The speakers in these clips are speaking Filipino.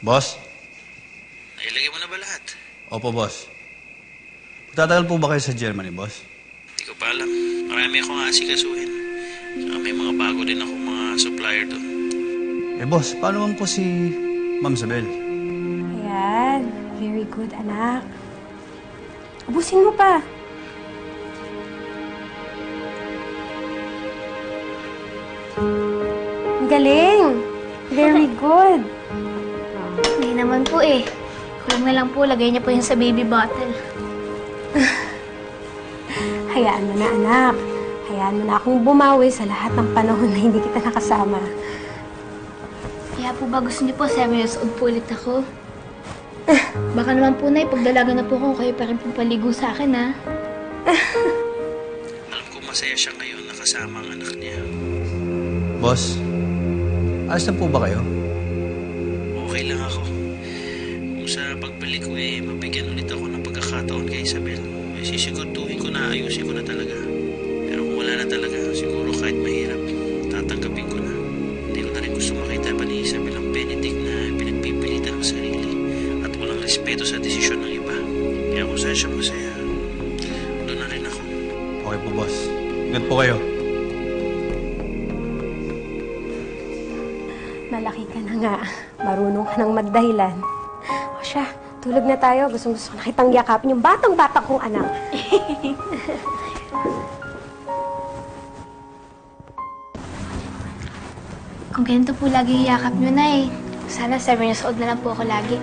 Boss? Nailagay mo na ba lahat? Opo, boss. Tatagal po ba kayo sa Germany, boss? Hindi ko pa alam. Marami akong asikasuhin. Saka may mga bago din akong mga supplier doon. Boss, paano man po si Ma'am Isabel? Ayan. Very good, anak. Ubusin mo pa. Ang galing. Very good. Hindi naman po eh. Kulang na lang po, lagay niya po yun sa baby bottle. Hayaan mo na, anak. Hayaan mo na akong bumawi sa lahat ng panahon na hindi kita nakasama. Kaya po ba gusto niyo po 7 years old po ulit ako? Baka naman po na pagdalaga na po ako, kayo pa rin pong paligo sa akin, ha? Alam ko masaya siya ngayon nakasama ang anak niya. Boss, ayos na po ba kayo? Okay lang ako. Kung sa pagbalik ko mabigyan ulit ako ng pagkakataon kay Isabel. Sisiguraduhin ko na ayusin ko na talaga. Pero kung wala na talaga, siguro kahit mahirap, tatanggapin ko na. Hindi ko na rin gusto makita pa ni Isabel ang Benedict na pinagpipilitan ng sarili at walang respeto sa desisyon ng iba. Kaya kung saan siya masaya, doon na rin ako. Okay po, boss. Ingat po kayo. Malaki ka na nga. Marunong ka ng magdahilan. O siya, tulog na tayo. Gusto ko na kitang yakapin yung batang-bata kong anak. Kung ganito po lagi iyakap niyo na sana 7 years old na lang po ako lagi.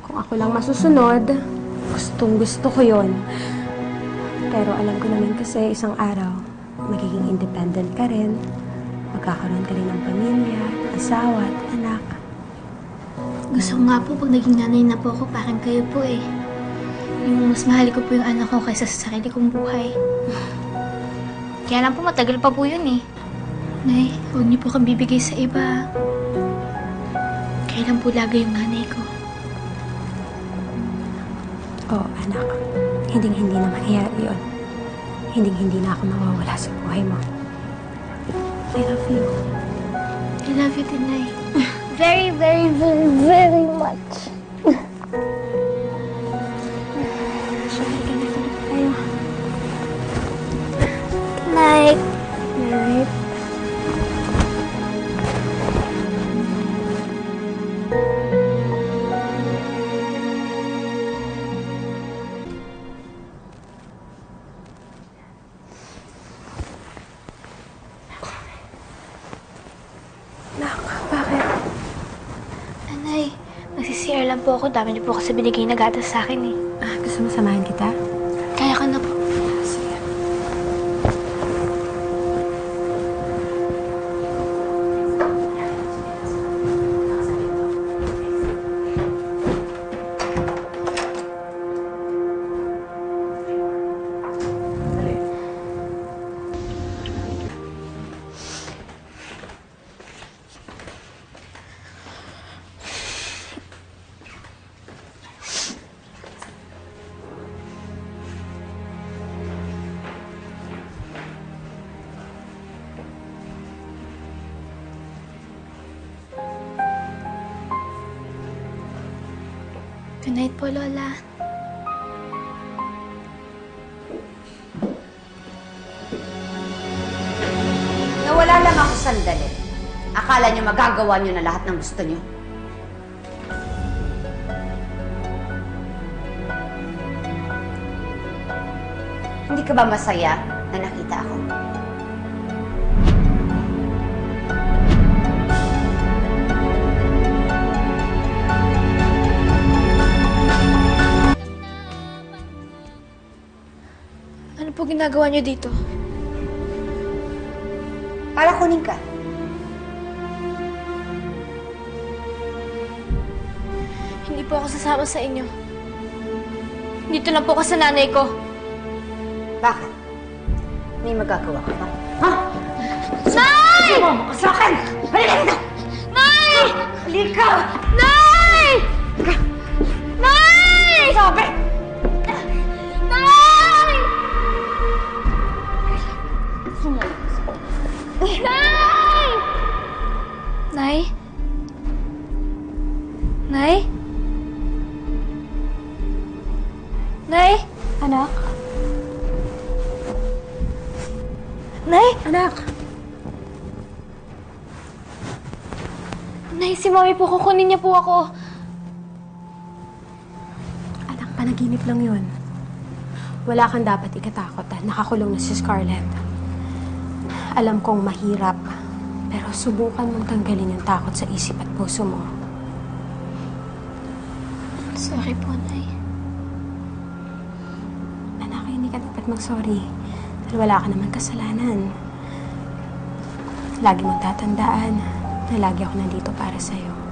Kung ako lang masusunod, gustong-gusto ko yon. Pero alam ko naman kasi isang araw, magiging independent ka rin. Magkakaroon ka rin ng pamilya, asawa at anak. Gusto ko nga po pag naging nanay na po ako, parang kayo po Yung mas mahal ko po yung anak ko kaysa sa sarili kong buhay. Kaya lang po matagal pa po yun Nay, huwag niyo po kang bibigay sa iba. Kailan po lagi yung nanay ko. Oo, anak. Hinding-hindi na mangyayari yun. Hinding-hindi na ako mawawala sa buhay mo. I love you. I love you din, Nay. Very, very, very, very much. Sorry ka na tulog tayo. Night. Night. Nanay, nagsisiyar lang po ako. Dami niyo po kasi binigay na gatas sa akin Gusto mo samahan kita? Kaya ka na po. Sige. Good night po, Lola. Nawala lang ako sandali. Akala niyo magagawa niyo na lahat ng gusto niyo? Hindi ka ba masaya na nakita ako? Ano po ginagawa niyo dito? Para kunin ka. Hindi po ako sasama sa inyo. Dito lang po ako sa nanay ko. Bakit? May magagawa ka ba? Ha? Nay! Sumama ka sa akin! Halika dito! Nay! Halika! Nay! Nay! Sabi! Nay! Sumama ka sa akin. Nay! Nay? Nay? Nay? Anak? Nay? Anak! Nay, si Mami po, kukunin niya po ako. Anak, panaginip lang yun. Wala kang dapat ikatakot dahil nakakulong na si Scarlett. Alam kong mahirap, pero subukan mong tanggalin yung takot sa isip at puso mo. Sorry po, Nay. Anak, hindi ka dapat mag-sorry. Dahil wala ka naman kasalanan. Lagi mong tatandaan na lagi ako nandito para sa'yo.